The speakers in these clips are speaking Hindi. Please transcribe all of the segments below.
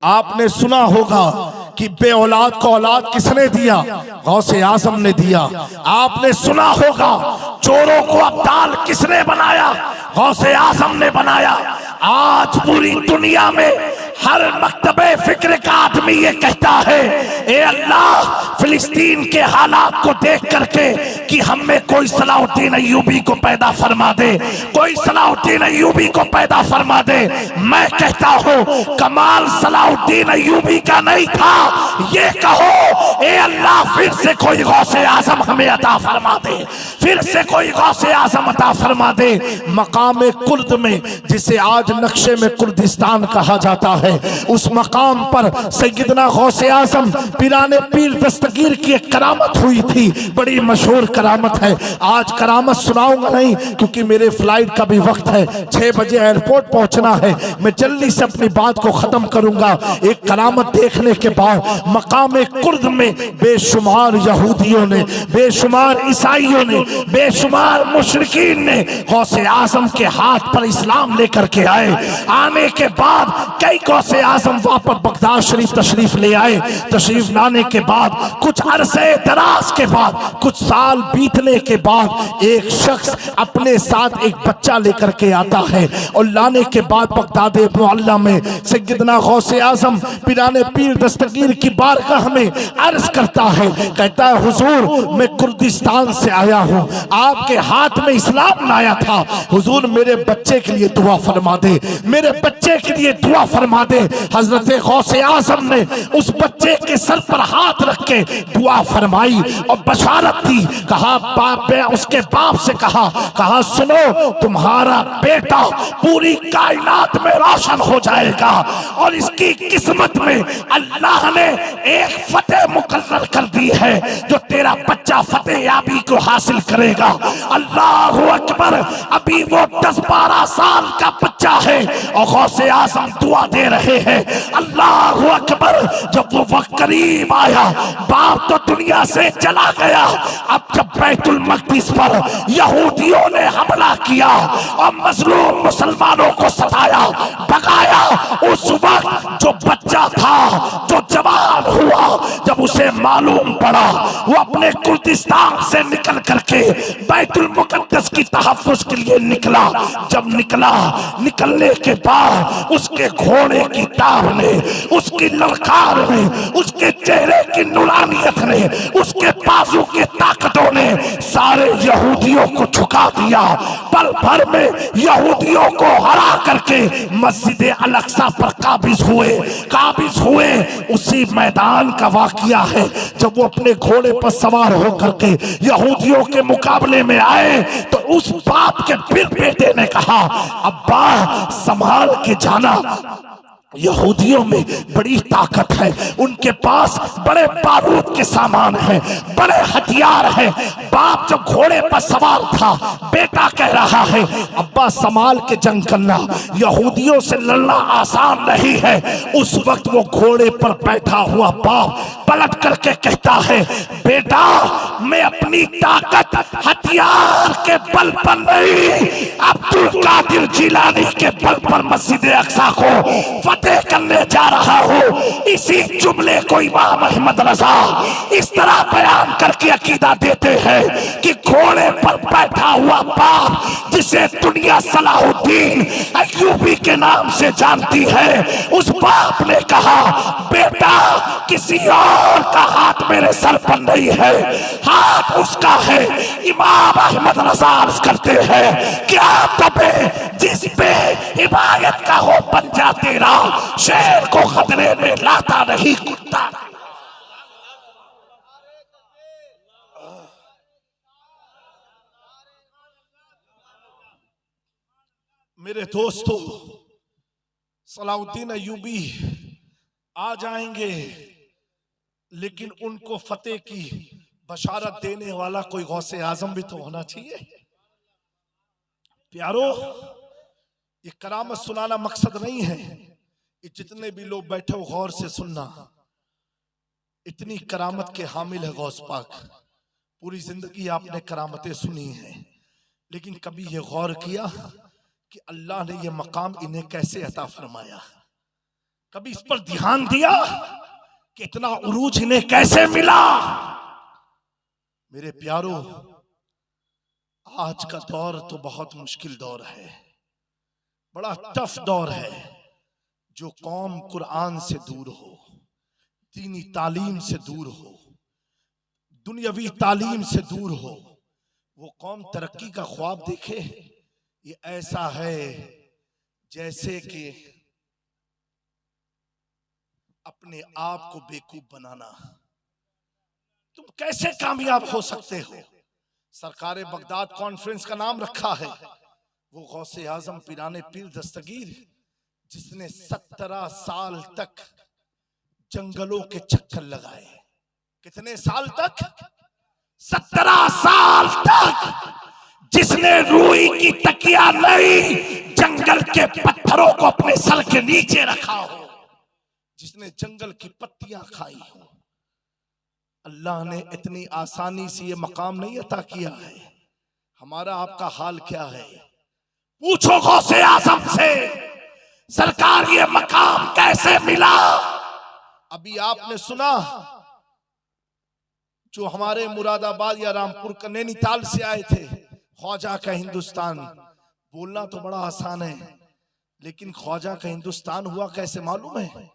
आपने सुना होगा कि बे औलाद को औलाद किसने दिया? गौसे आजम ने दिया। आपने सुना होगा चोरों को अब्दाल किसने बनाया? गौसे आजम ने बनाया। आज पूरी दुनिया में हर मकतबे फिक्र का आदमी ये कहता है, ए अल्लाह, फिलिस्तीन के हालात को देख करके कि हमें कोई सलाहुद्दीन अय्यूबी को पैदा फरमा दे, कोई सलाहुद्दीन अय्यूबी को पैदा फरमा दे। मैं कहता हूं कमाल सलाहुद्दीन अय्यूबी का नहीं था। ये कहो, ए अल्लाह, फिर से कोई गौसे आजम हमें अता फरमा दे, फिर से कोई गौसे आजम अता फरमा दे। मकाम कुर्द में, जिसे आज नक्शे में कुर्दिस्तान कहा जाता है, उस मकाम पर सैयदना गौसे आजम पीराने पीर दस्तगीर की एक करामत हुई थी। बड़ी मशहूर करामत है। आज करामत सुनाऊंगा नहीं क्योंकि मेरे फ्लाइट का भी वक्त है, 6 बजे एयरपोर्ट पहुंचना है। मैं जल्दी से अपनी बात को खत्म करूंगा। एक करामत देखने के बाद मकाम कुर्द में बेशुमार यहूदियों ने, बेशुमार ईसाइयों ने, बेशुमार मुशरिकीन ने गौसे आजम के हाथ पर इस्लाम लेकर के आए। आने के बाद कई गौसे आजम वापस बगदाद शरीफ तशरीफ ले आए। तशरीफ लाने के बाद कुछ अरसे दराज के बाद, कुछ साल बीतने के बाद एक शख्स अपने साथ एक बच्चा लेकर के आता है और लाने के बाद बगदाद मुअल्ला में सैयदना गौसे आजम पीराने पीर दस्तगीर की बारगाह में अर्ज करता है, कहता है, हुजूर, मैं कुर्दिस्तान से आया हूँ, आपके हाथ में इस्लाम लाया था, हुजूर मेरे बच्चे के लिए दुआ फरमा दे, मेरे बच्चे के लिए दुआ फरमा दे। हजरत गौसे आजम ने उस बच्चे के सर पर हाथ रख के दुआ फरमाई और बशारत दी। कहा बाप, उसके बाप से कहा सुनो, तुम्हारा बेटा पूरी कायनात में रोशन हो जाएगा और इसकी किस्मत में अल्लाह ने एक फतेह मुकर्रर कर दी है, जो तेरा बच्चा फतेह याबी को हासिल करेगा। अल्लाह अकबर। अभी वो 10-12 साल का बच्चा है और गौसे आजम दुआ दे रहे हैं। अल्लाह अकबर। जब वो वक्त करीब आया, बाप तो दुनिया से चला गया। अब जब बैतुल मक़दिस पर यहूदियों ने हमला किया और मजलूम मुसलमानों को सताया, भगाया, उस वक्त जो बच्चा था, जो जवान हुआ, जब उसे मालूम पड़ा, वो अपने कुर्दिस्तान से निकल करके बैतुल मुक़द्दस की तहफ़्फ़ुज़ के लिए निकला। जब निकलने के बाद उसके घोड़े की ताब ने, उसकी ललकार ने, उसके चेहरे की नूरानियत ने, उसके बाजू के ताकतों ने सारे यहूदियों को झुका दिया। पल भर में यहूदियों को हरा करके मस्जिद अल अक्सा पर काबिज हुए। उसी मैदान का वाकया है जब वो अपने घोड़े पर सवार होकर के यहूदियों के मुकाबले में आए तो उस बाप के फिर बेटे ने कहा, अब्बा संभाल के जाना, यहूदियों में बड़ी ताकत है, उनके पास बड़े बारूद के सामान है, बड़े हथियार है। बाप जब घोड़े पर सवार था, बेटा कह रहा है, अब्बा संभाल के जंग करना, यहूदियों से लड़ना आसान नहीं है। उस वक्त वो घोड़े पर बैठा हुआ बाप पलट करके कहता है, बेटा, मैं अपनी ताकत हथियार के बल पर नहीं, अब्दुल कादिर जिलानी के बल पर मस्जिद अक्सा को फतेह करने जा रहा हूँ। इसी जुमले को इमाम अहमद रजा इस तरह बयान करके अकीदा देते हैं कि घोड़े पर बैठा हुआ बाप, जिसे दुनिया सलाहुद्दीन अय्यूबी के नाम से जानती है, उस बाप ने कहा, बेटा, किसी और का हाथ मेरे सर पर नहीं है, हाथ उसका है। इमाम अहमद रजा अर्ज करते हैं, क्या तबे जिस पे हिमायत का हो पंजा तेरा, शेर को खतरे में लाता नहीं कुत्ता। मेरे दोस्तों, सलाहुद्दीन अय्यूबी आ जाएंगे, लेकिन उनको फतेह की बशारत देने वाला कोई गौसे आजम भी तो होना चाहिए। प्यारो, ये करामत सुनाना मकसद नहीं है, ये जितने भी लोग बैठे हो गौर से सुनना। इतनी करामत के हामिल है गौस पाक। पूरी जिंदगी आपने करामतें सुनी हैं, लेकिन कभी ये गौर किया कि अल्लाह ने ये मकाम इन्हें कैसे अता फरमाया? कभी इस पर ध्यान दिया कि इतना उरूज इन्हें कैसे मिला? मेरे प्यारो, आज का दौर तो बहुत मुश्किल दौर है, बड़ा टफ दौर है। जो कौम कुरान से दूर हो, दीनी तालीम से दूर हो, दुनियावी तालीम से दूर हो, वो कौम तरक्की का ख्वाब देखे। ये ऐसा है जैसे कि अपने आप को बेवकूफ बनाना। तुम कैसे कामयाब हो सकते हो? सरकार बगदाद कॉन्फ्रेंस का नाम रखा है वो गौसे आजम पिराने पीर दस्तगीर, जिसने 17 साल तक जंगलों के चक्कर लगाए। कितने साल तक? 17 साल तक। जिसने रूई की तकिया नहीं, जंगल के पत्थरों को अपने सर के नीचे रखा हो, जिसने जंगल की पत्तियां खाई हो। अल्लाह ने इतनी आसानी से ये मकाम नहीं अता किया है। हमारा आपका हाल क्या है? पूछो गौसे आजम से, सरकार ये मकाम कैसे मिला? अभी आपने सुना जो हमारे मुरादाबाद या रामपुर का नैनीताल से आए थे, ख्वाजा का हिंदुस्तान। बोलना तो बड़ा आसान है, लेकिन ख्वाजा का हिंदुस्तान हुआ कैसे मालूम है?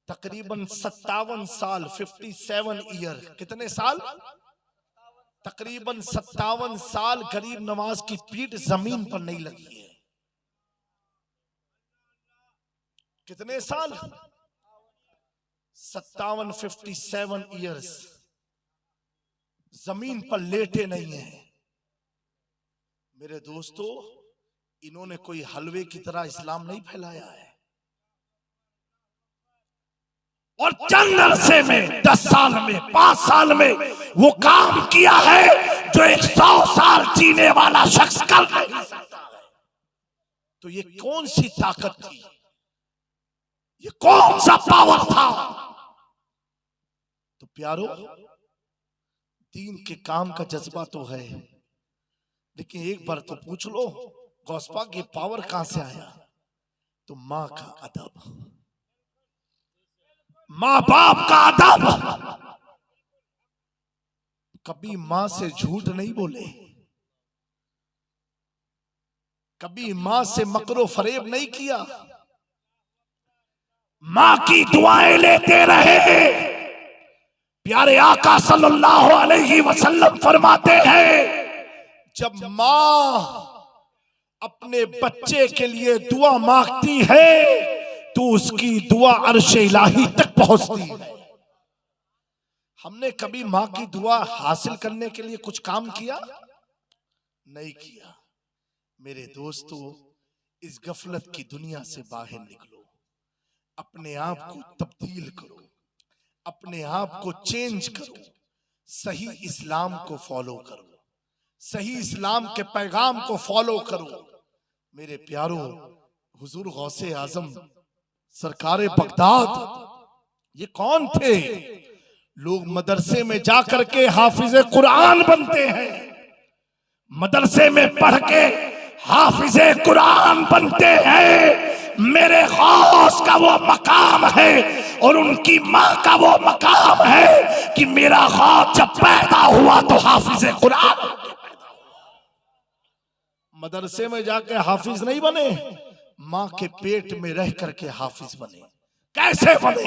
तकरीबन 57 साल, 57 ईयर। कितने साल? तकरीबन 57 साल गरीब नवाज की पीठ जमीन पर नहीं लगी है। कितने साल? 57 ईयर्स जमीन पर लेटे नहीं है। मेरे दोस्तों, इन्होंने कोई हलवे की तरह इस्लाम नहीं फैलाया है। और चंद अरसे में, 10 साल में, 5 साल में वो काम किया है जो 100 साल जीने वाला शख्स कर नहीं सकता है। तो ये कौन सी ताकत थी? ये कौन सा पावर था? तो प्यारो, दीन के काम का जज्बा तो है, लेकिन एक बार तो पूछ लो, गौसपाक ये पावर कहां से आया? तो मां का अदब, मां बाप का अदब। कभी मां से झूठ नहीं बोले, कभी मां से मकरो फरेब नहीं किया, मां की दुआएं लेते रहे। प्यारे आका सल्लल्लाहु अलैहि वसल्लम फरमाते हैं, जब मां अपने बच्चे के लिए दुआ मांगती है तो उसकी दुआ अर्श इलाही तक पहुंचती है। हमने कभी मां की दुआ हासिल करने के लिए कुछ काम किया? नहीं किया। मेरे दोस्तों, इस गफलत की दुनिया से बाहर निकलो, अपने आप को तब्दील करो, अपने आप को चेंज करो, सही इस्लाम को फॉलो करो, सही इस्लाम के पैगाम को फॉलो करो। मेरे प्यारो, हुजूर गौसे आजम सरकार बगदाद ये कौन थे? लोग मदरसे में जाकर के हाफिजे कुरान बनते हैं, मदरसे में पढ़ के हाफिजे कुरान बनते हैं। मेरे गौस का वो मकाम है और उनकी मां का वो मकाम है कि मेरा गौस जब पैदा हुआ तो हाफिजे कुरान। मदरसे में जाके हाफिज नहीं बने, मां के पेट में रह करके हाफिज बने। कैसे बने?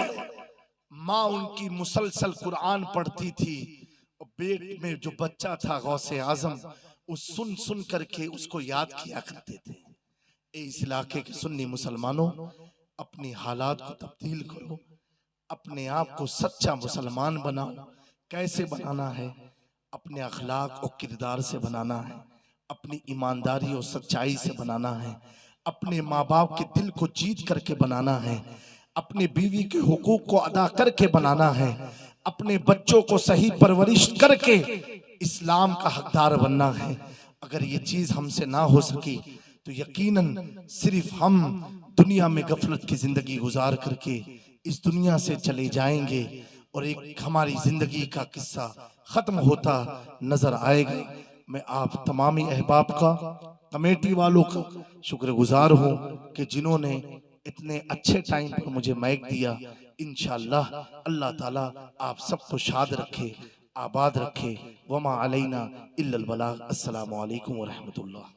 मां उनकी मुसलसल कुरान पढ़ती थी और पेट में जो बच्चा था गौसे आजम, उस सुन सुन करके उसको याद किया करते थे। इस इलाके के सुन्नी मुसलमानों, अपनी हालात को तब्दील करो, अपने आप को सच्चा मुसलमान बनाओ। कैसे बनाना है? अपने अखलाक और किरदार से बनाना है, अपनी ईमानदारी और सच्चाई से बनाना है, अपने माँ बाप के दिल को जीत करके बनाना है, अपने बीवी के हुकूक को अदा करके बनाना है, अपने बच्चों को सही परवरिश करके इस्लाम का हकदार बनना है। अगर ये चीज हमसे ना हो सकी तो यकीनन सिर्फ हम दुनिया में गफलत की जिंदगी गुजार करके इस दुनिया से चले जाएंगे और एक हमारी जिंदगी का किस्सा खत्म होता नजर आएगा। मैं आप तमामी अहबाब का, कमेटी वालों का शुक्रगुजार हूँ कि जिन्होंने इतने अच्छे टाइम पर मुझे माइक दिया। इंशाअल्लाह अल्लाह ताला आप सबको शाद रखे, आबाद रखे। वमा अलैना इल्लल बलाग। अस्सलामु अलैकुम व रहमतुल्लाह।